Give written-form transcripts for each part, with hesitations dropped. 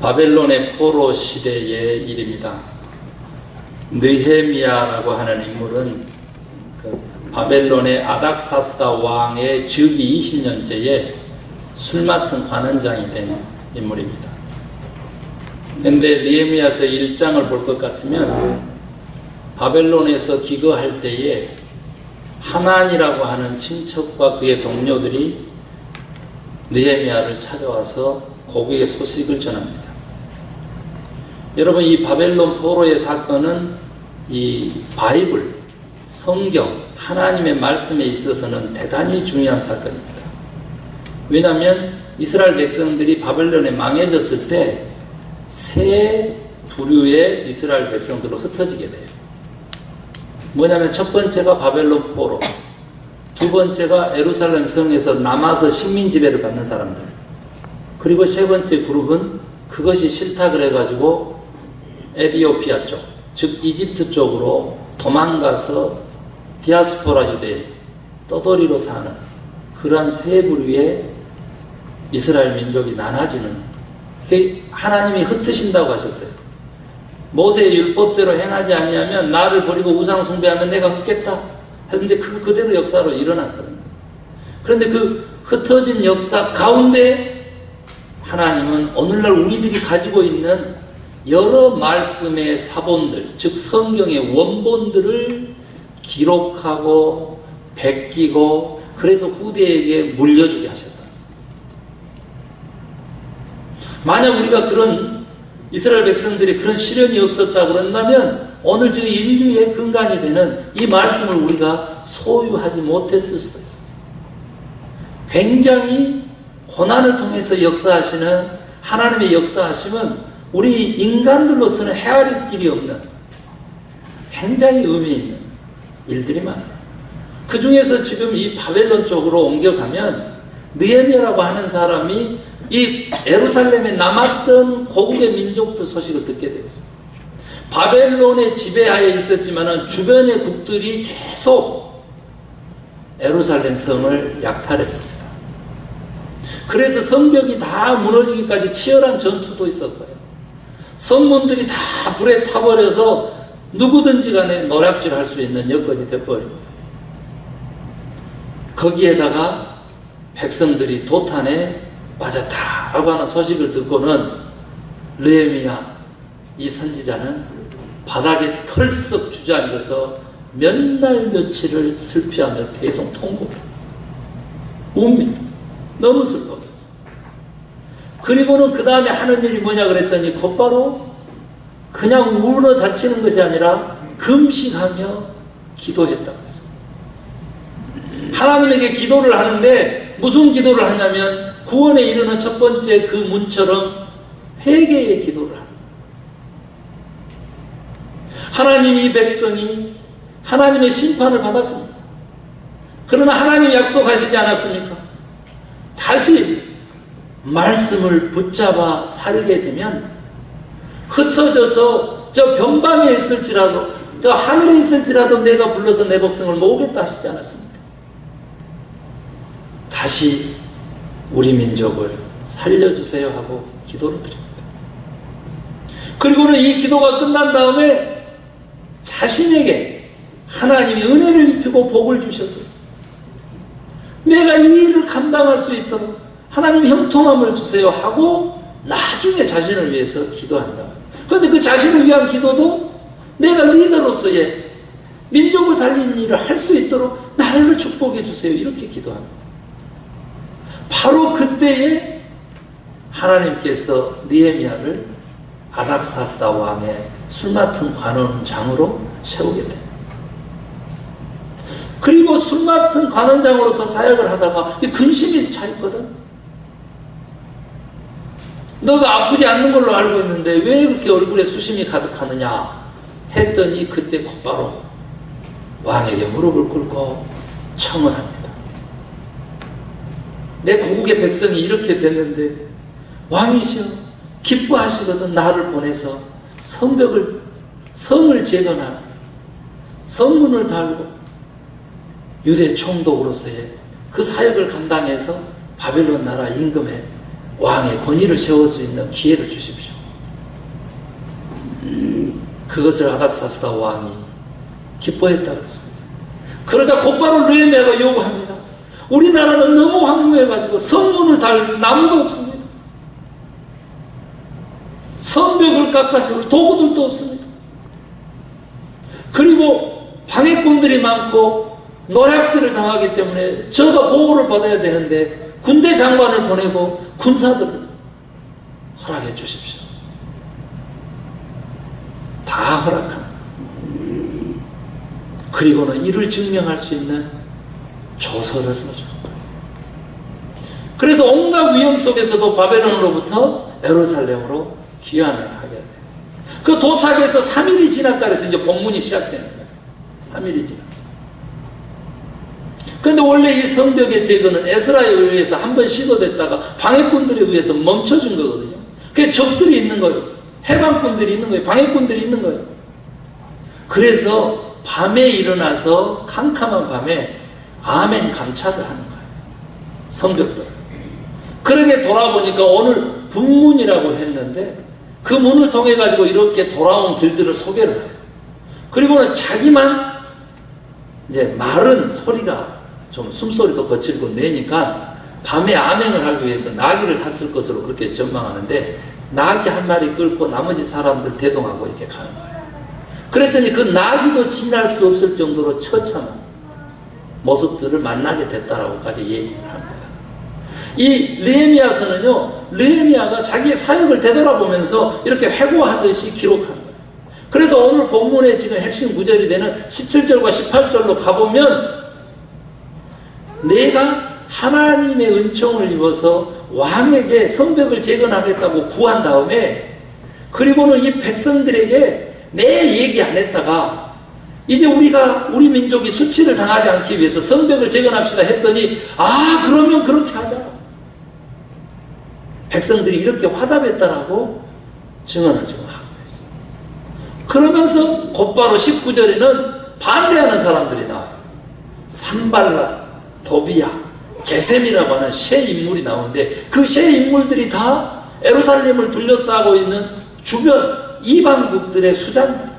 바벨론의 포로 시대의 일입니다. 느헤미야라고 하는 인물은 바벨론의 아닥사스다 왕의 즉위 20년째에 술 맡은 관원장이 된 인물입니다. 그런데 느헤미야서 1장을 볼 것 같으면 바벨론에서 기거할 때에 하난이라고 하는 친척과 그의 동료들이 느헤미야를 찾아와서 고국의 소식을 전합니다. 여러분, 이 바벨론 포로의 사건은 이 바이블, 성경, 하나님의 말씀에 있어서는 대단히 중요한 사건입니다. 왜냐하면 이스라엘 백성들이 바벨론에 망해졌을 때 세 부류의 이스라엘 백성들로 흩어지게 돼요. 뭐냐면 첫 번째가 바벨론 포로, 두 번째가 예루살렘 성에서 남아서 식민 지배를 받는 사람들, 그리고 세 번째 그룹은 그것이 싫다 그래가지고 에티오피아 쪽, 즉 이집트 쪽으로 도망가서 디아스포라 유대인, 떠돌이로 사는 그러한 세 부류의 이스라엘 민족이 나눠지는, 하나님이 흩으신다고 하셨어요. 모세의 율법대로 행하지 아니하면 나를 버리고 우상 숭배하면 내가 흩겠다 했는데 그대로 역사로 일어났거든요. 그런데 그 흩어진 역사 가운데 하나님은 오늘날 우리들이 가지고 있는 여러 말씀의 사본들, 즉 성경의 원본들을 기록하고 베끼고 그래서 후대에게 물려주게 하셨다. 만약 우리가 그런 이스라엘 백성들이 그런 시련이 없었다 그런다면 오늘 저 인류의 근간이 되는 이 말씀을 우리가 소유하지 못했을 수도 있습니다. 굉장히 고난을 통해서 역사하시는 하나님의 역사하심은 우리 인간들로서는 헤아릴 길이 없는 굉장히 의미 있는 일들이 많아요. 그 중에서 지금 이 바벨론 쪽으로 옮겨가면 느헤미야라고 하는 사람이 이 예루살렘에 남았던 고국의 민족들 소식을 듣게 되었어요. 바벨론의 지배하에 있었지만 주변의 국들이 계속 예루살렘 성을 약탈했습니다. 그래서 성벽이 다 무너지기까지 치열한 전투도 있었고요. 성문들이 다 불에 타버려서 누구든지 간에 노략질할 수 있는 여건이 되어버립니다. 거기에다가 백성들이 도탄에 빠졌다라고 하는 소식을 듣고는 느헤미야 이 선지자는 바닥에 털썩 주저앉아서 몇 날 며칠을 슬피하며 대성통곡을 웁니다. 너무 슬퍼요. 그리고는 그 다음에 하는 일이 뭐냐 그랬더니 곧바로 그냥 울어 자치는 것이 아니라 금식하며 기도했다고 했어요. 하나님에게 기도를 하는데 무슨 기도를 하냐면 구원에 이르는 첫 번째 그 문처럼 회개의 기도를 합니다. 하나님 이 백성이 하나님의 심판을 받았습니다. 그러나 하나님이 약속하시지 않았습니까? 다시 말씀을 붙잡아 살게 되면 흩어져서 저 변방에 있을지라도 저 하늘에 있을지라도 내가 불러서 내 백성을 모으겠다 하시지 않았습니까? 다시 우리 민족을 살려주세요 하고 기도를 드립니다. 그리고는 이 기도가 끝난 다음에 자신에게 하나님이 은혜를 입히고 복을 주셔서 내가 이 일을 감당할 수 있도록 하나님 형통함을 주세요 하고 나중에 자신을 위해서 기도한다. 그런데 그 자신을 위한 기도도 내가 리더로서의 민족을 살리는 일을 할 수 있도록 나를 축복해 주세요 이렇게 기도합니다. 바로 그때에 하나님께서 느헤미야를 아닥사스다 왕의 술 맡은 관원장으로 세우게 돼요. 그리고 술 맡은 관원장으로서 사역을 하다가 근심이 차있거든. 너가 아프지 않는 걸로 알고 있는데 왜 그렇게 얼굴에 수심이 가득하느냐 했더니 그때 곧바로 왕에게 무릎을 꿇고 청원합니다. 내 고국의 백성이 이렇게 됐는데 왕이시여 기뻐하시거든 나를 보내서 성을 재건하라. 성문을 달고 유대 총독으로서의 그 사역을 감당해서 바벨론 나라 임금의 왕의 권위를 세울 수 있는 기회를 주십시오. 그것을 아닥사스다 왕이 기뻐했다고 했습니다. 그러자 곧바로 느헤미야가 요구합니다. 우리나라는 너무 황무해가지고 성문을 달 나무가 없습니다. 성벽을 깎아세울 도구들도 없습니다. 그리고 방해꾼들이 많고 노략질을 당하기 때문에 저가 보호를 받아야 되는데 군대 장관을 보내고 군사들을 허락해 주십시오. 다 허락합니다. 그리고는 이를 증명할 수 있는 조서를 써줍니다. 그래서 온갖 위험 속에서도 바벨론으로부터 예루살렘으로 귀환을 하게 돼요. 그 도착해서 3일이 지났다 그래서 이제 본문이 시작되는 거예요. 3일이 지났어요. 그런데 원래 이 성벽의 제거는 에스라에 의해서 한번 시도됐다가 방해꾼들에 의해서 멈춰진 거거든요. 그게 적들이 있는 거예요. 해방꾼들이 있는 거예요. 방해꾼들이 있는 거예요. 그래서 밤에 일어나서 캄캄한 밤에 아멘 감찰을 하는 거예요. 성벽들을. 그러게 돌아보니까 오늘 분문이라고 했는데 그 문을 통해 가지고 이렇게 돌아온 길들을 소개를 해요. 그리고는 자기만 이제 말은 소리가 좀 숨소리도 거칠고 내니까 밤에 암행을 하기 위해서 나귀를 탔을 것으로 그렇게 전망하는데 나귀 한 마리 끌고 나머지 사람들 대동하고 이렇게 가는 거예요. 그랬더니 그 나귀도 지날 수 없을 정도로 처참한 모습들을 만나게 됐다라고까지 얘기를 합니다. 이 느헤미야서는요, 느헤미야가 자기의 사역을 되돌아보면서 이렇게 회고하듯이 기록한 거예요. 그래서 오늘 본문의 지금 핵심 구절이 되는 17절과 18절로 가보면 내가 하나님의 은총을 입어서 왕에게 성벽을 재건하겠다고 구한 다음에 그리고는 이 백성들에게 내 얘기 안 했다가 이제 우리 민족이 수치를 당하지 않기 위해서 성벽을 재건합시다 했더니 그러면 그렇게 하자. 백성들이 이렇게 화답했다라고 증언을 지금 하고 있어요. 그러면서 곧바로 19절에는 반대하는 사람들이 나와요. 산발락, 도비야, 게셈이라고 하는 세 인물이 나오는데 그 세 인물들이 다 예루살렘을 둘러싸고 있는 주변 이방국들의 수장들.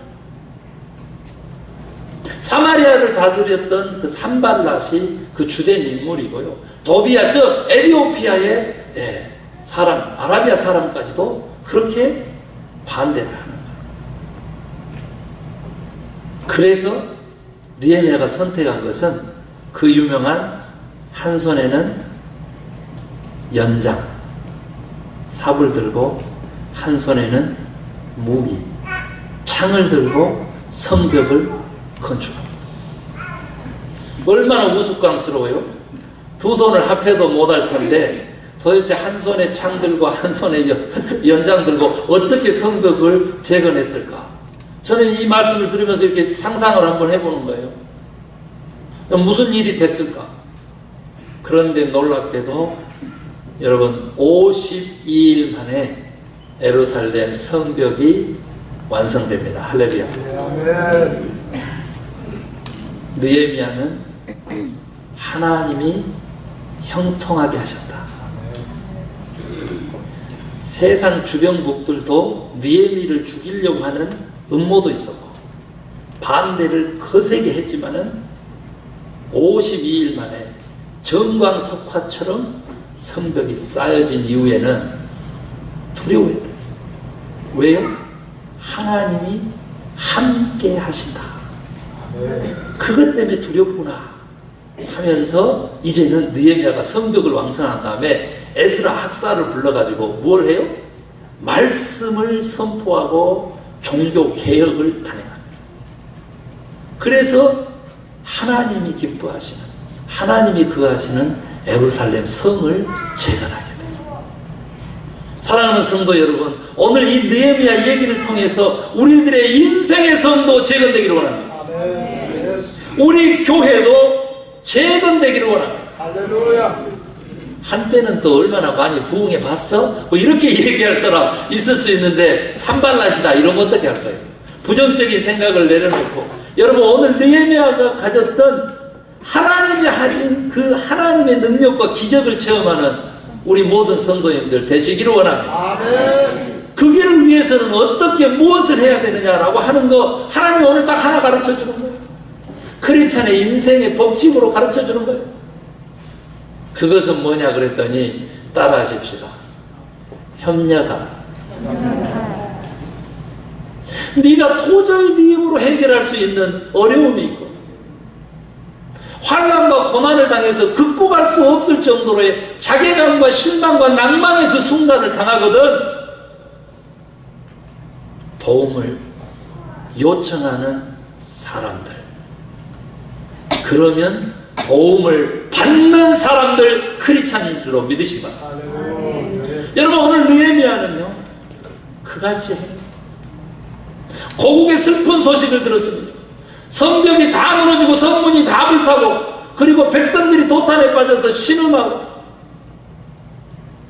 사마리아를 다스렸던 그 산발랏이 그 주된 인물이고요. 도비야, 저 에티오피아의 사람, 아라비아 사람까지도 그렇게 반대를 하는 거예요. 그래서 느헤미야가 선택한 것은 그 유명한 한 손에는 연장, 삽을 들고 한 손에는 무기, 창을 들고 성벽을 건축합니다. 얼마나 우스꽝스러워요? 두 손을 합해도 못할 텐데 도대체 한 손에 창 들고 한 손에 연장 들고 어떻게 성벽을 재건했을까? 저는 이 말씀을 들으면서 이렇게 상상을 한번 해보는 거예요. 무슨 일이 됐을까? 그런데 놀랍게도 여러분 52일 만에 예루살렘 성벽이 완성됩니다. 할렐루야. 느헤미야는 하나님이 형통하게 하셨다. 세상 주변국들도 느헤미를 죽이려고 하는 음모도 있었고 반대를 거세게 했지만은 52일 만에 정광석화처럼 성벽이 쌓여진 이후에는 두려워했다. 왜요? 하나님이 함께 하신다. 그것 때문에 두렵구나 하면서 이제는 느헤미야가 성벽을 완성한 다음에 에스라 학사를 불러가지고 뭘 해요? 말씀을 선포하고 종교 개혁을 단행합니다. 그래서 하나님이 기뻐하시는, 하나님이 거하시는 예루살렘 성을 재건하게 돼요. 사랑하는 성도 여러분, 오늘 이 느헤미야 얘기를 통해서 우리들의 인생의 성도 재건되기를 원합니다. 우리 교회도 재건되기를 원합니다. 할렐루야. 한때는 또 얼마나 많이 부흥해 봤어? 뭐 이렇게 얘기할 사람 있을 수 있는데 산발랏이다 이러면 어떻게 할 거예요? 부정적인 생각을 내려놓고 여러분 오늘 느헤미야가 가졌던 하나님이 하신 그 하나님의 능력과 기적을 체험하는 우리 모든 성도님들 되시기를 원합니다. 아멘. 그 길을 위해서는 어떻게 무엇을 해야 되느냐라고 하는 거 하나님이 오늘 딱 하나 가르쳐 주는 거예요. 크리스찬의 인생의 법칙으로 가르쳐 주는 거예요. 그것은 뭐냐 그랬더니 따라 하십시다. 협력하라. 네가 도저히 네 힘으로 해결할 수 있는 어려움이 있고 환난과 고난을 당해서 극복할 수 없을 정도로의 자괴감과 실망과 낭만의 그 순간을 당하거든 도움을 요청하는 사람들, 그러면 도움을 받는 사람들 크리스찬인 줄로 믿으시기 바랍니다. 여러분, 오늘 느헤미야는요 그같이 행했습니다. 고국의 슬픈 소식을 들었습니다. 성벽이 다 무너지고 성문이 다 불타고 그리고 백성들이 도탄에 빠져서 신음하고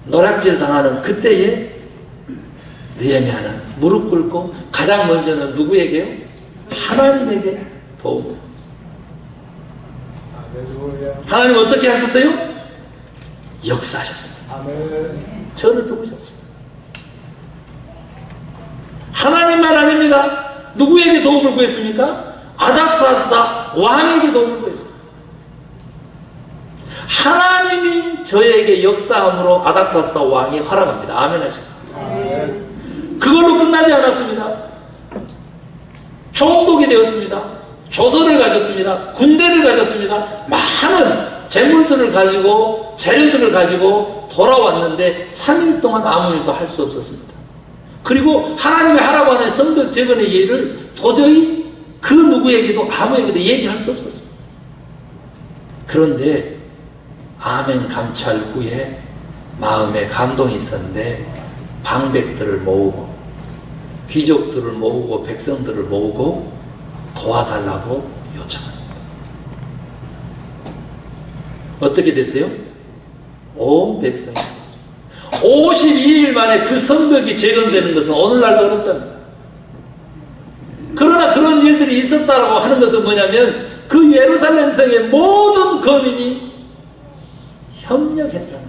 노략질 당하는 그때에 느헤미야는 무릎 꿇고 가장 먼저는 누구에게요? 하나님에게 도움을 받았습니다. 하나님 어떻게 하셨어요? 역사하셨습니다. 저를 두고셨습니다. 하나님만 아닙니다. 누구에게 도움을 구했습니까? 아닥사스다 왕에게 도움을 구했습니다. 하나님이 저에게 역사함으로 아닥사스다 왕이 허락합니다. 아멘 하십니까? 그걸로 끝나지 않았습니다. 총독이 되었습니다. 조서를 가졌습니다. 군대를 가졌습니다. 많은 재물들을 가지고 재료들을 가지고 돌아왔는데 3일 동안 아무 일도 할 수 없었습니다. 그리고 하나님의 하라고 하는 성벽 재건의 예를 도저히 그 누구에게도 아무에게도 얘기할 수 없었습니다. 그런데 아멘 감찰 후에 마음에 감동이 있었는데 방백들을 모으고 귀족들을 모으고 백성들을 모으고 도와달라고 요청합니다. 어떻게 됐어요? 온 백성이 되었습니다. 52일 만에 그 성벽이 재건되는 것은 오늘날도 어렵답니다. 그러나 그런 일들이 있었다고 하는 것은 뭐냐면 그 예루살렘 성의 모든 거민이 협력했다.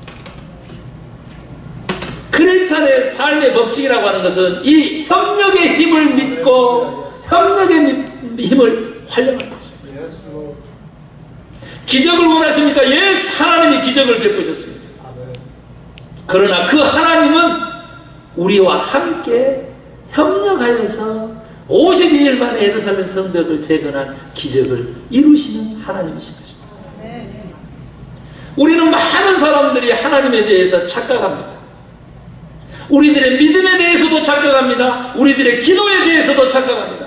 크리스찬의 삶의 법칙이라고 하는 것은 이 협력의 힘을 믿고 협력의 힘을 활용할 것입니다. 기적을 원하십니까? 예수 하나님이 기적을 베푸셨습니다. 그러나 그 하나님은 우리와 함께 협력하여서 52일 만에 예루살렘 성벽을 재건한 기적을 이루시는 하나님이신 것입니다. 우리는 많은 사람들이 하나님에 대해서 착각합니다. 우리들의 믿음에 대해서도 착각합니다. 우리들의 기도에 대해서도 착각합니다.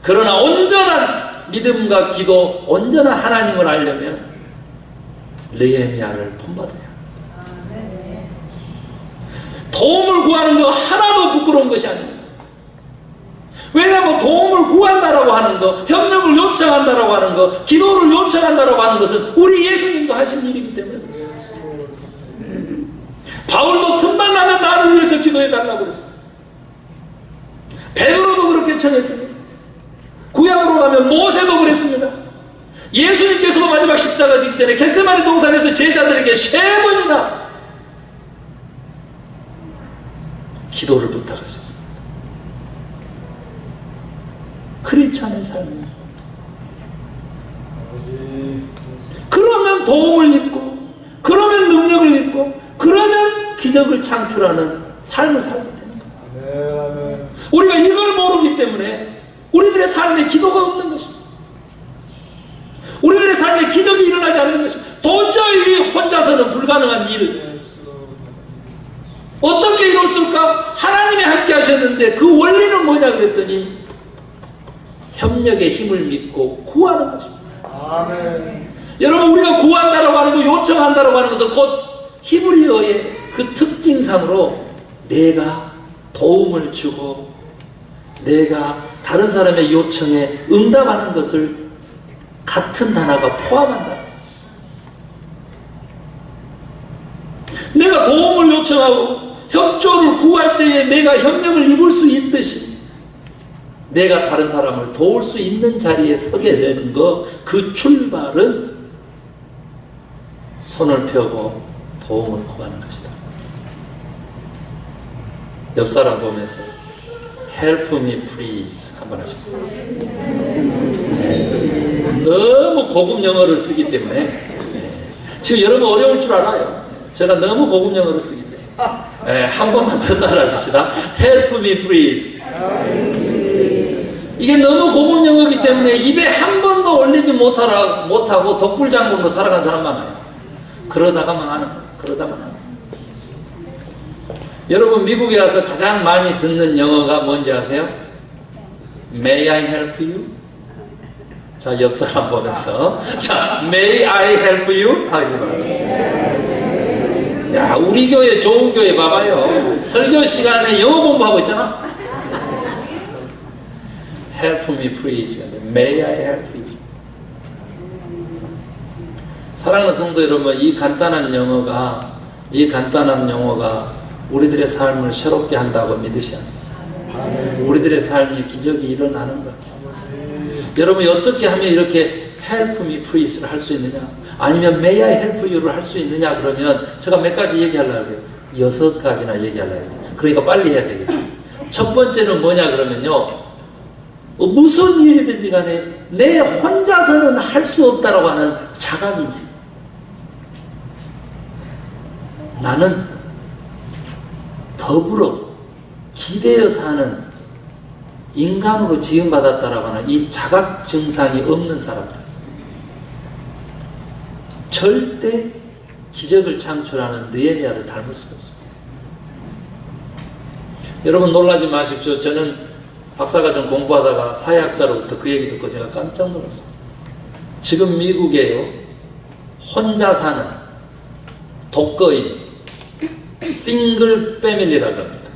그러나 온전한 믿음과 기도, 온전한 하나님을 알려면 느헤미야를 본받아야 합니다. 도움을 구하는 거 하나도 부끄러운 것이 아닙니다. 왜냐하면 도움을 구한다라고 하는 거, 협력을 요청한다라고 하는 거, 기도를 요청한다라고 하는 것은 우리 예수님도 하신 일이기 때문에 그렇습니다. 바울도 틈만 나면 나를 위해서 기도해달라고 그랬습니다. 베드로도 그렇게 청했습니다. 구약으로 가면 모세도 그랬습니다. 예수님께서도 마지막 십자가 지기 전에 겟세마네 동산에서 제자들에게 3번이나 기도를 부탁하셨습니다. 크리스찬의 삶은 그러면 도움을 입고 그러면 능력을 입고 그러면 기적을 창출하는 삶을 살게 되는 거예요. 우리가 이걸 모르기 때문에 우리들의 삶에 기도가 없는 것입니다. 우리들의 삶에 기적이 일어나지 않는 것입니다. 도저히 혼자서는 불가능한 일을 어떻게 이뤘을까? 하나님이 함께 하셨는데 그 원리는 뭐냐 그랬더니 협력의 힘을 믿고 구하는 것입니다. 아멘. 여러분, 우리가 구한다라고 하는 거, 요청한다라고 하는 것은 곧 히브리어의 그 특징상으로 내가 도움을 주고 내가 다른 사람의 요청에 응답하는 것을 같은 단어가 포함한다. 내가 도움을 요청하고 협조를 구할 때에 내가 협력을 입을 수 있듯이 내가 다른 사람을 도울 수 있는 자리에 서게 되는 것, 그 출발은 손을 펴고 도움을 구하는 것이다. 옆 사람 보면서 Help me please 한번 하십시오. 너무 고급 영어를 쓰기 때문에 지금 여러분 어려울 줄 알아요. 제가 너무 고급 영어를 쓰기 때문에 한 번만 더 따라 하십시다. Help me please. 이게 너무 고급 영어이기 때문에 입에 한 번도 올리지 못하고 독불장군으로 살아간 사람 많아요. 그러다가 망하는 거예요. 그러다가 망하는 거예요. 여러분 미국에 와서 가장 많이 듣는 영어가 뭔지 아세요? May I help you? 자, 옆 사람 보면서 자, May I help you? 하겠습니다. 야, 우리 교회 좋은 교회 봐봐요. 설교 시간에 영어 공부하고 있잖아. Help me please. May I help you? 사랑하는 성도 여러분, 이 간단한 영어가 우리들의 삶을 새롭게 한다고 믿으셔야 합니다. 우리들의 삶이 기적이 일어나는 것. 여러분이 어떻게 하면 이렇게 Help me please를 할 수 있느냐? 아니면 May I help you를 할 수 있느냐? 그러면 제가 몇 가지 얘기하려고 해요. 6가지나 얘기하려고 해요. 그러니까 빨리 해야 되겠죠. 첫 번째는 뭐냐 그러면요. 무슨 일이든지 간에 내 혼자서는 할 수 없다라고 하는 자각인식. 나는 더불어 기대어 사는 인간으로 지음받았다라고 하는 이 자각 증상이 없는 사람들. 절대 기적을 창출하는 느헤미야를 닮을 수가 없습니다. 여러분 놀라지 마십시오. 저는 박사과정 공부하다가 사회학자로부터 그 얘기 듣고 제가 깜짝 놀랐습니다. 지금 미국에요, 혼자 사는 독거인 싱글 패밀리라고 합니다.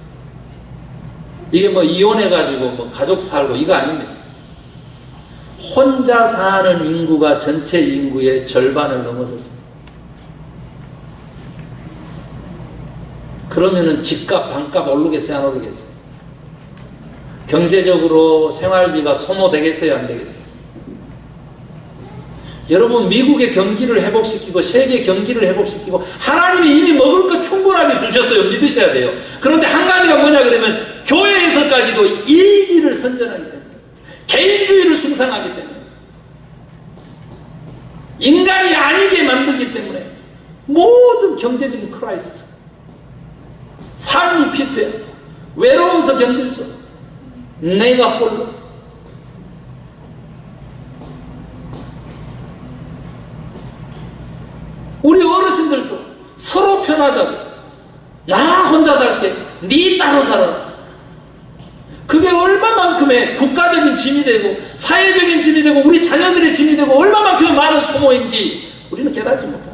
이게 뭐 이혼해가지고 뭐 가족 살고 이거 아닙니다. 혼자 사는 인구가 전체 인구의 절반을 넘어섰습니다. 그러면은 집값, 방값 오르겠어요, 안 오르겠어요? 경제적으로 생활비가 소모되겠어요, 안 되겠어요? 여러분 미국의 경기를 회복시키고 세계 경기를 회복시키고 하나님이 이미 먹을 거 충분하게 주셨어요. 믿으셔야 돼요. 그런데 한 가지가 뭐냐 그러면 교회에서까지도 이익을 선전하기 때문에 개인주의를 숭상하기 때문에 인간이 아니게 만들기 때문에 모든 경제적인 크라이시스 삶이 피폐해 외로워서 견딜 수 없어. 내가 홀로 우리 어르신들도 서로 편하자고 나 혼자 살게 니 따로 살아. 그게 얼마만큼의 국가적인 짐이 되고 사회적인 짐이 되고 우리 자녀들의 짐이 되고 얼마만큼의 많은 소모인지 우리는 깨닫지 못합니다.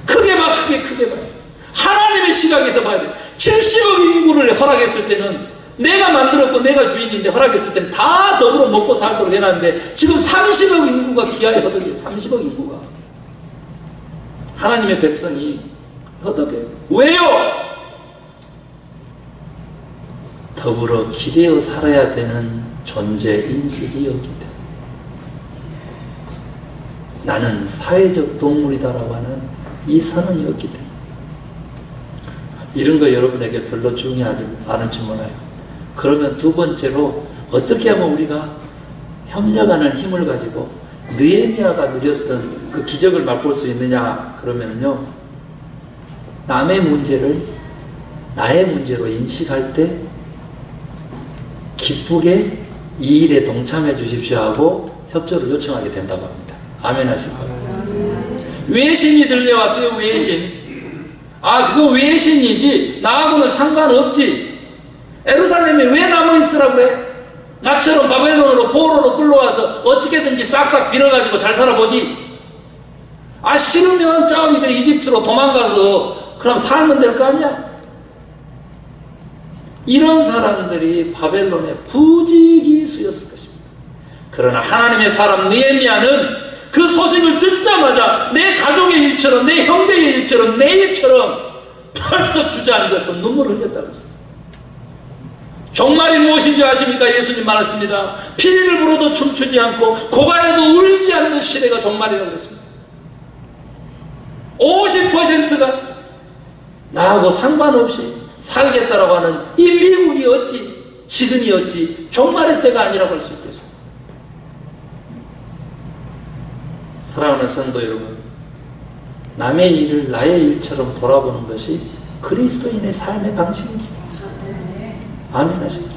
크게 봐 크게 봐. 하나님의 시각에서 봐야 돼. 70억 인구를 허락했을 때는 내가 만들었고 내가 주인인데 허락했을 때는 다 더불어 먹고 살도록 해놨는데 지금 30억 인구가 기아에 허덕이에요. 30억 인구가 하나님의 백성이 허덕해요. 왜요? 더불어 기대어 살아야 되는 존재 인식이 없기 때문에 나는 사회적 동물이다라고 하는 이 선언이 없기 때문에 이런 거 여러분에게 별로 중요하지 않을지 몰라요. 그러면 두 번째로 어떻게 하면 우리가 협력하는 힘을 가지고 느헤미야가 누렸던 그 기적을 맛볼 수 있느냐 그러면요 남의 문제를 나의 문제로 인식할 때 기쁘게 이 일에 동참해 주십시오 하고 협조를 요청하게 된다고 합니다. 아멘 하시고요. 외신이 들려왔어요. 외신. 아 그거 외신이지 나하고는 상관없지. 예루살렘에 왜 남아있으라고 그래? 나처럼 바벨론으로 포로로 끌려와서 어떻게든지 싹싹 빌어가지고 잘 살아보지. 아 싫으면 저기 이집트로 도망가서 그럼 살면 될 거 아니야. 이런 사람들이 바벨론에 부지기 쓰였을 것입니다. 그러나 하나님의 사람 느헤미야는 그 소식을 듣자마자 내 가족의 일처럼 내 형제의 일처럼 내 일처럼 벌써 주저앉아서 눈물을 흘렸다고 했습니다. 종말이 무엇인지 아십니까? 예수님 말했습니다. 피리를 불어도 춤추지 않고 고가에도 울지 않는 시대가 종말이라고 그랬습니다. 50%가 나하고 상관없이 살겠다라고 하는 이 미국이 어찌 지금이 어찌 종말의 때가 아니라고 할 수 있겠어요. 사랑하는 성도 여러분, 남의 일을 나의 일처럼 돌아보는 것이 그리스도인의 삶의 방식입니다. 아멘 하십니까?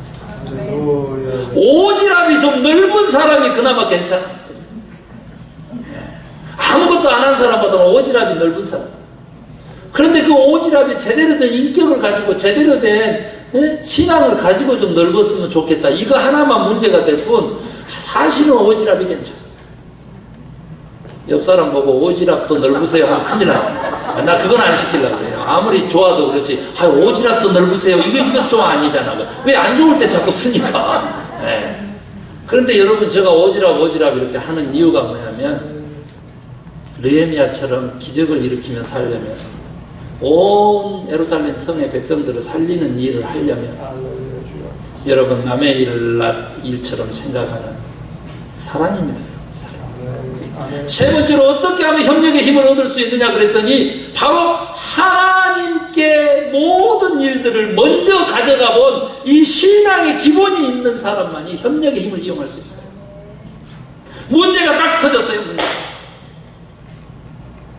오지랖이 좀 넓은 사람이 그나마 괜찮아. 아무것도 안 한 사람보다는 오지랖이 넓은 사람. 그런데 그 오지랖이 제대로 된 인격을 가지고 제대로 된 신앙을 가지고 좀 넓었으면 좋겠다. 이거 하나만 문제가 될 뿐 사실은 오지랖이 괜찮아. 옆 사람 보고 오지랖도 넓으세요 하면 큰일 나요. 나 그건 안 시키려고 그래요. 아무리 좋아도 그렇지. 오지랖도 넓으세요. 이건 좀 아니잖아. 왜 안 좋을 때 자꾸 쓰니까. 네. 그런데 여러분, 제가 오지랖 이렇게 하는 이유가 뭐냐면, 느헤미야처럼 기적을 일으키며 살려면, 온 예루살렘 성의 백성들을 살리는 일을 하려면, 여러분, 남의 일처럼 생각하는 사랑입니다. 세 번째로 어떻게 하면 협력의 힘을 얻을 수 있느냐 그랬더니, 바로 하나님께 모든 일들을 먼저 가져가 본 이 신앙의 기본이 있는 사람만이 협력의 힘을 이용할 수 있어요. 문제가 딱 터졌어요.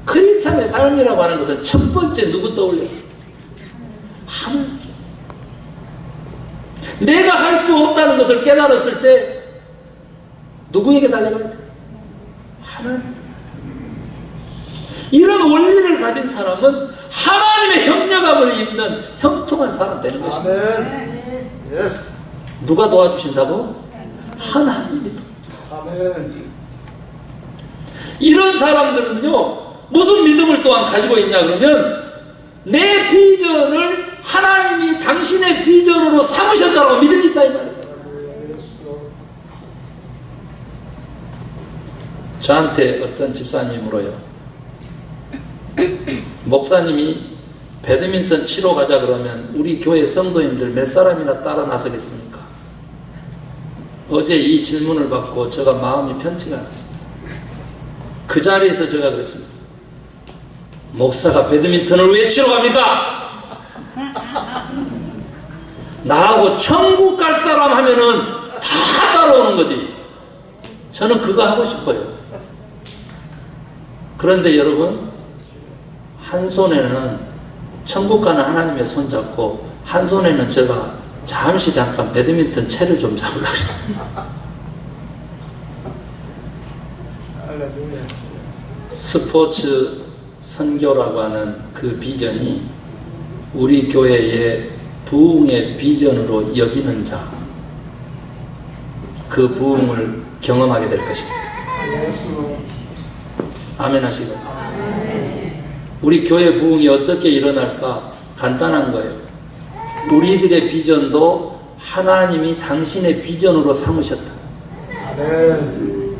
크리스찬의 삶이라고 하는 것은 첫 번째 누구 떠올려요? 하나님. 내가 할 수 없다는 것을 깨달았을 때 누구에게 달려가야 돼? 하나님. 이런 원리를 가진 사람은 하나님의 협력함을 입는 형통한 사람 되는 것입니다. 아멘. 예스. 누가 도와주신다고? 하나님이 아멘. 이런 사람들은요, 무슨 믿음을 또한 가지고 있냐 그러면, 내 비전을 하나님이 당신의 비전으로 삼으셨다고 믿음이 있다 이 말이에요. 저한테 어떤 집사님이 물어요. 목사님이 배드민턴 치러 가자 그러면 우리 교회 성도님들 몇 사람이나 따라 나서겠습니까? 어제 이 질문을 받고 제가 마음이 편치가 않았습니다. 그 자리에서 제가 그랬습니다. 목사가 배드민턴을 왜 치러 갑니까? 나하고 천국 갈 사람 하면은 다 따라오는 거지. 저는 그거 하고 싶어요. 그런데 여러분, 한 손에는 천국 가는 하나님의 손 잡고, 한 손에는 제가 잠깐 배드민턴 채를 좀 잡으려고 할렐루야. 스포츠 선교라고 하는 그 비전이 우리 교회의 부흥의 비전으로 여기는 자, 그 부흥을 경험하게 될 것입니다. 아멘 하시고. 우리 교회 부흥이 어떻게 일어날까? 간단한 거예요. 우리들의 비전도 하나님이 당신의 비전으로 삼으셨다. 아멘.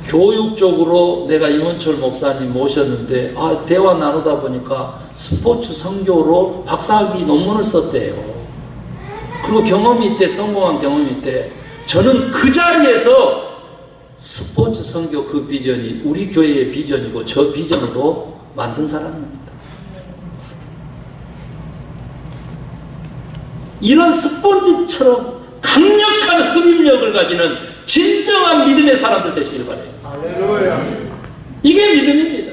교육적으로 내가 임원철 목사님 모셨는데, 대화 나누다 보니까 스포츠 선교로 박사학위 논문을 썼대요. 그리고 경험이 있대, 성공한 경험이 있대. 저는 그 자리에서 스포츠 선교 그 비전이 우리 교회의 비전이고 저 비전으로 만든 사람입니다. 이런 스폰지처럼 강력한 흡입력을 가지는 진정한 믿음의 사람들 되시길 바래요. 할렐루야. 이게 믿음입니다.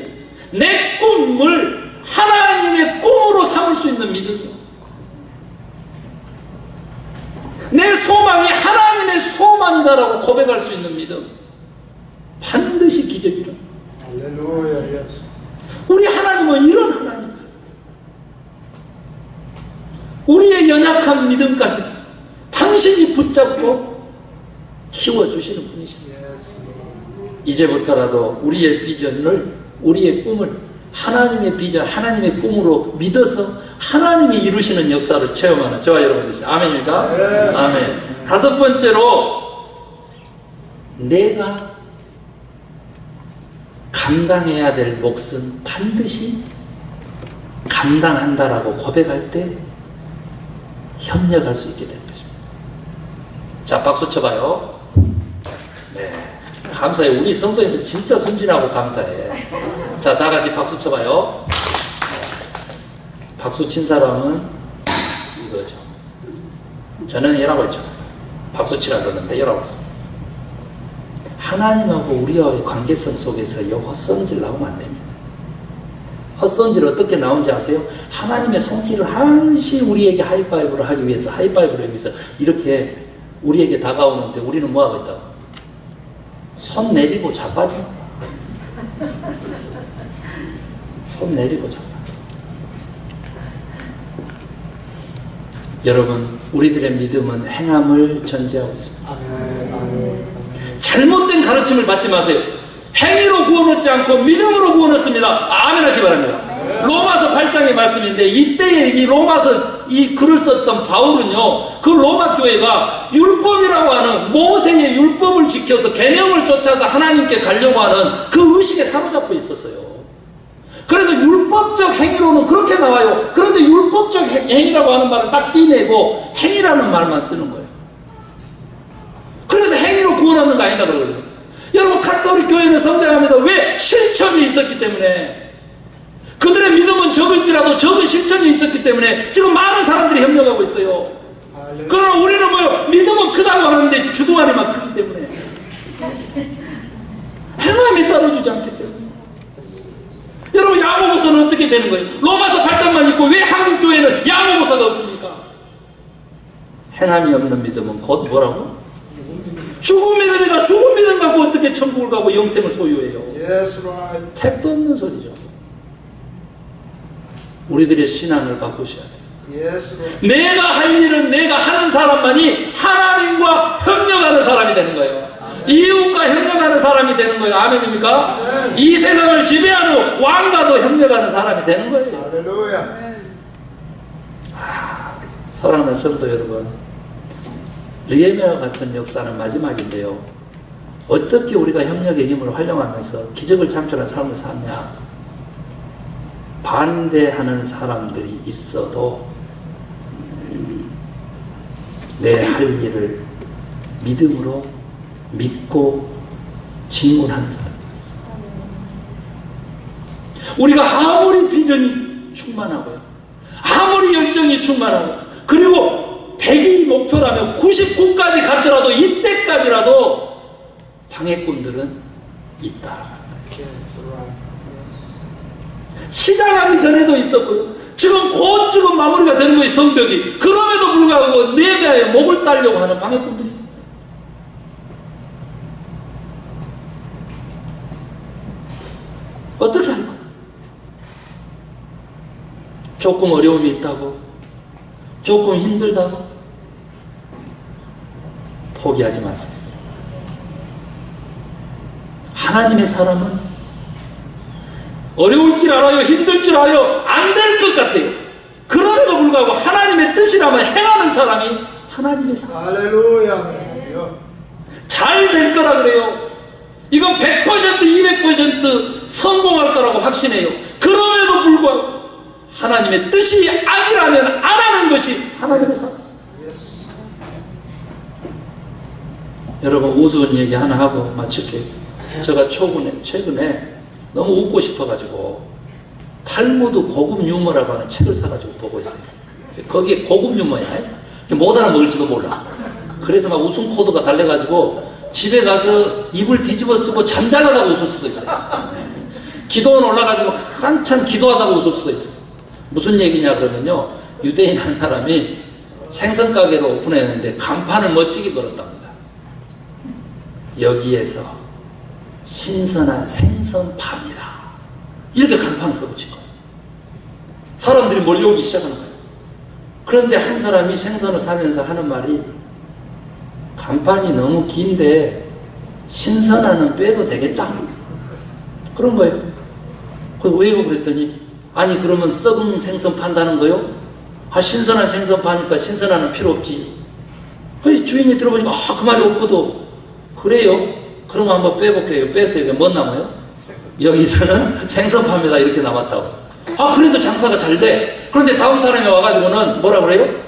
내 꿈을 하나님의 꿈으로 삼을 수 있는 믿음이요. 내 소망이 하나님의 소망이다라고 고백할 수 있는 믿음. 반드시 기적이라. 할렐루야. 예스. 우리 하나님은 이런 하나님이세요. 우리의 연약한 믿음까지도 당신이 붙잡고 키워주시는 분이십니다. 이제부터라도 우리의 비전을, 우리의 꿈을 하나님의 비전, 하나님의 꿈으로 믿어서 하나님이 이루시는 역사를 체험하는 저와 여러분들입니다. 아멘입니까? 네. 아멘. 다섯 번째로, 내가 감당해야 될 몫은 반드시 감당한다라고 고백할 때 협력할 수 있게 되는 것입니다. 자, 박수 쳐봐요. 네, 감사해. 우리 성도님들 진짜 순진하고 감사해. 자, 다 같이 박수 쳐봐요. 박수 친 사람은 이거죠. 저는 이라고 했죠. 박수 치라 그러는데 이라고 했어요. 하나님하고 우리와의 관계성 속에서 이 헛성질 나오면 안 됩니다. 헛성질 어떻게 나오는지 아세요? 하나님의 손길을 항시 우리에게 하이파이브를 하기 위해서, 하이파이브를 하기 위해서 이렇게 우리에게 다가오는데 우리는 뭐하고 있다고? 손 내리고 자빠져. 손 내리고 자빠져. 여러분, 우리들의 믿음은 행함을 전제하고 있습니다. 잘못된 가르침을 받지 마세요. 행위로 구원 얻지 않고 믿음으로 구원 얻습니다. 아멘 하시기 바랍니다. 로마서 8장의 말씀인데, 이때에 이 로마서 이 글을 썼던 바울은요, 그 로마 교회가 율법이라고 하는 모세의 율법을 지켜서 계명을 쫓아서 하나님께 가려고 하는 그 의식에 사로잡혀 있었어요. 그래서 율법적 행위로는 그렇게 나와요. 그런데 율법적 행위라고 하는 말을 딱 떼내고 행위라는 말만 쓰는 거예요. 그래서 행위로 구원 얻는 거 아니다 그러거든요. 여러분, 가톨릭 교회는 성장합니다. 왜? 실천이 있었기 때문에. 그들의 믿음은 적을지라도 적은 실천이 있었기 때문에 지금 많은 사람들이 협력하고 있어요. 그러나 우리는 뭐요? 믿음은 크다고 하는데 주둥아리만 크기 때문에, 행함이 따라주지 않기 때문에. 여러분, 야고보서는 어떻게 되는 거예요? 로마서 8장만 있고 왜 한국 교회는 야고보서가 없습니까? 행함이 없는 믿음은 곧 뭐라고? 죽은 믿음이다. 죽은 믿음 갖고 어떻게 천국을 가고 영생을 소유해요? Yes, right. 택도 없는 소리죠. 우리들의 신앙을 바꾸셔야 돼요. Yes, right. 내가 할 일은 내가 하는 사람만이 하나님과 협력하는 사람이 되는 거예요. 이웃과 협력하는 사람이 되는 거예요. 아멘입니까? 아멘. 이 세상을 지배하는 왕과도 협력하는 사람이 되는 거예요. Hallelujah. 사랑하는 성도 여러분, 느헤미야와 같은 역사는 마지막인데요. 어떻게 우리가 협력의 힘을 활용하면서 기적을 창출한 삶을 사냐? 반대하는 사람들이 있어도 내 할 일을 믿음으로 믿고 진군하는 사람입니다. 우리가 아무리 비전이 충만하고요, 아무리 열정이 충만하고, 그리고 100이 목표라면 99까지 갔더라도 이때까지라도 방해꾼들은 있다. Yes, right. 시작하기 전에도 있었고요. 지금 마무리가 되는 거예요, 성벽이. 그럼에도 불구하고 느헤미야의 목을 따려고 하는 방해꾼들이 있어요. 어떻게 할 거야? 조금 어려움이 있다고, 조금 힘들다고 포기하지 마세요. 하나님의 사람은 어려울 줄 알아요, 힘들 줄 알아요, 안 될 것 같아요. 그럼에도 불구하고 하나님의 뜻이라면 행하는 사람이 하나님의 사람. Hallelujah. 잘 될 거라 그래요. 이건 100%, 200% 성공할 거라고 확신해요. 그럼에도 불구하고 하나님의 뜻이 아니라면 안 하는 것이 하나님의 사람. Yes. 여러분, 우스운 얘기 하나 하고 마칠게요. 제가 최근에 너무 웃고 싶어가지고 탈무드 고급 유머라고 하는 책을 사가지고 보고 있어요. 거기에 고급 유머야. 못 알아먹을지도 몰라. 그래서 막 웃음 코드가 달려가지고 집에 가서 입을 뒤집어 쓰고 잠잘하다가 웃을 수도 있어요. 기도원 올라가지고 한참 기도하다가 웃을 수도 있어요. 무슨 얘기냐 그러면요, 유대인 한 사람이 생선 가게를 오픈했는데 간판을 멋지게 걸었답니다. 여기에서 신선한 생선 팝니다. 이렇게 간판을 써붙인 거예요. 사람들이 몰려오기 시작하는 거예요. 그런데 한 사람이 생선을 사면서 하는 말이, 간판이 너무 긴데 신선한은 빼도 되겠다, 그런 거예요. 그래서 왜요? 그랬더니, 아니 그러면 썩은 생선 판다는 거요? 신선한 생선 파니까 신선한은 필요 없지. 그래서 주인이 들어보니까 그 말이 없거든. 그래요? 그럼 한번 빼볼게요. 뺐어요. 뭐 남아요? 여기서는 생선 팝니다, 이렇게 남았다고. 그래도 장사가 잘 돼. 그런데 다음 사람이 와가지고는 뭐라 그래요?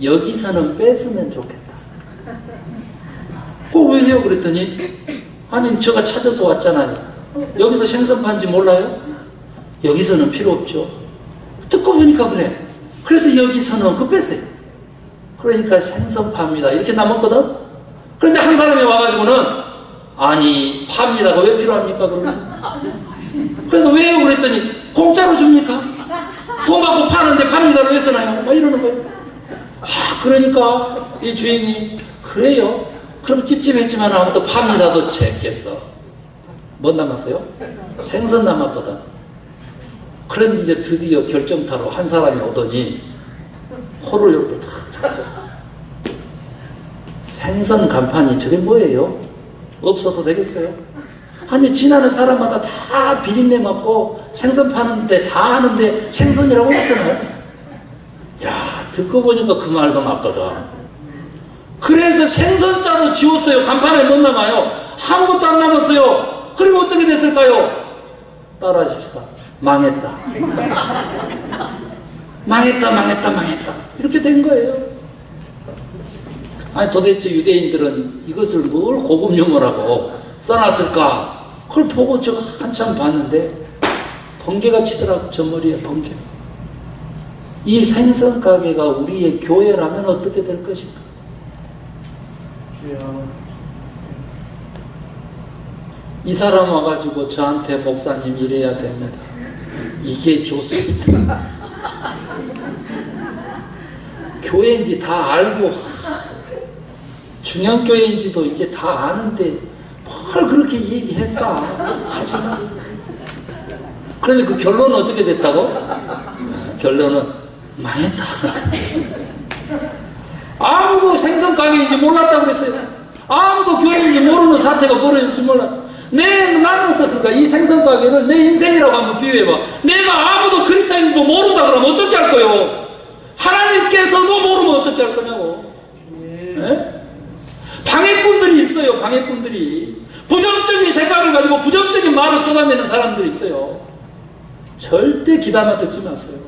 여기서는 뺐으면 좋겠다. 왜요? 그랬더니, 아니 제가 찾아서 왔잖아요. 여기서 생선 판지 몰라요? 여기서는 필요 없죠. 듣고 보니까 그래. 그래서 여기서는 그 뺐어요. 그러니까 생선 팝니다. 이렇게 남았거든? 그런데 한 사람이 와가지고는, 아니, 팝니다가 왜 필요합니까? 그러면. 그래서 왜요? 그랬더니, 공짜로 줍니까? 돈 받고 파는데 팝니다로 왜 쓰나요? 막 이러는 거예요. 그러니까 이 주인이, 그래요? 그럼 찝찝했지만 아무도 팝니다도 jes겠어. 뭐 남았어요? 생선 남았거든. 그런데 이제 드디어 결정타로 한 사람이 오더니 코를 이렇게 탁 생선 간판이 저게 뭐예요? 없어도 되겠어요? 아니 지나는 사람마다 다 비린내 맡고 생선 파는데 다 하는데 생선이라고 했잖아요. 야, 듣고 보니까 그 말도 맞거든. 그래서 생선자로 지웠어요. 간판에 못 남아요. 아무것도 안 남았어요. 그리고 어떻게 됐을까요? 따라하십시다. 망했다. 망했다. 이렇게 된 거예요. 아니 도대체 유대인들은 이것을 뭘 고급 유머라고 써놨을까? 그걸 보고 제가 한참 봤는데 번개가 치더라고. 저 머리에 번개. 이 생선 가게가 우리의 교회라면 어떻게 될 것인가? 이 사람 와가지고 저한테 목사님 이래야 됩니다. 이게 좋습니다. 교회인지 다 알고 중앙교회인지도 이제 다 아는데 뭘 그렇게 얘기했어. 하지마. 그런데 그 결론은 어떻게 됐다고? 결론은 망했다. 아무도 생선 가게인지 몰랐다고 그랬어요. 아무도 교회인지 모르는 사태가 벌어질지 몰라. 나는 어떻습니까? 이 생선 가게를 내 인생이라고 한번 비유해봐. 내가 아무도 그리스도인도 모른다 그러면 어떻게 할 거요? 하나님께서도 모르면 어떻게 할 거냐고. 네? 방해꾼들이 있어요. 방해꾼들이. 부정적인 생각을 가지고 부정적인 말을 쏟아내는 사람들이 있어요. 절대 기다만 듣지 마세요.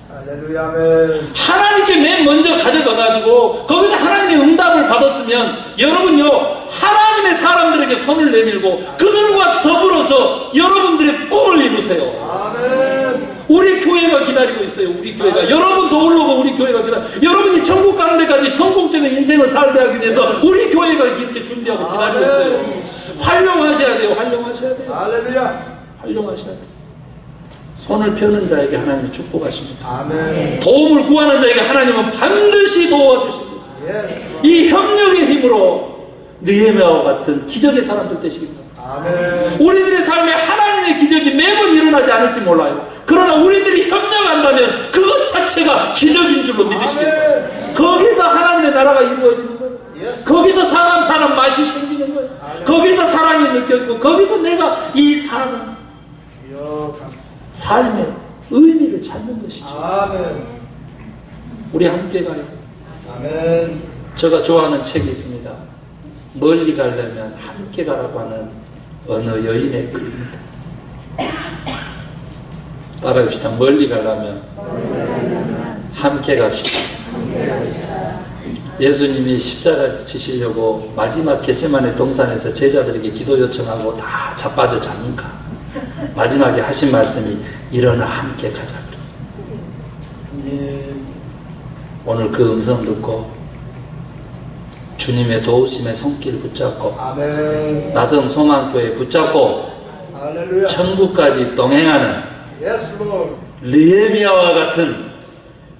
할렐루야, 아멘. 하나님께 맨 먼저 가져가가지고 거기서 하나님의 응답을 받았으면 여러분요 하나님의 사람들에게 손을 내밀고 그들과 더불어서 여러분들의 꿈을 이루세요. 아멘. 우리 교회가 기다리고 있어요. 우리 교회가 여러분 도우려고 우리 교회가 여러분이 천국 가는 데까지 성공적인 인생을 살게 하기 위해서 우리 교회가 이렇게 준비하고 기다리고 있어요. 활용하셔야 돼요. 활용하셔야 돼요. 할렐루야. 활용하셔야 돼요. 손을 펴는 자에게 하나님이 축복하십니다. 아멘. 도움을 구하는 자에게 하나님은 반드시 도와주십니다. 예스. 이 협력의 힘으로 느헤미야와 같은 기적의 사람들 되시겠습니다. 아멘. 우리들의 삶에 하나님의 기적이 매번 일어나지 않을지 몰라요. 그러나 우리들이 협력한다면 그것 자체가 기적인 줄로 믿으시겠다. 거기서 하나님의 나라가 이루어지는 거예요. 예스. 거기서 사람 맛이 생기는 거예요. 거기서 사랑이 느껴지고 거기서 내가 이 사람 삶의 의미를 찾는 것이죠. 아멘. 우리 함께 가요. 아멘. 제가 좋아하는 책이 있습니다. 멀리 가려면 함께 가라고 하는 어느 여인의 글입니다. 따라합시다. 멀리 가려면 함께 갑시다. 예수님이 십자가 지시려고 마지막 겟세마네 동산에서 제자들에게 기도 요청하고 다 자빠져 자니까 마지막에 하신 말씀이 일어나 함께 가자 그랬어요. 예. 오늘 그 음성 듣고 주님의 도우심의 손길 붙잡고 아멘. 나성 소망교회 붙잡고 할렐루야. 천국까지 동행하는 예스 로. 느헤미야와 같은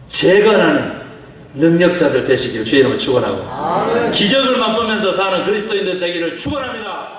재건하는 능력자들 되시길 주의 이름으로 축원하고 아멘. 기적을 맛보면서 사는 그리스도인들 되기를 축원합니다.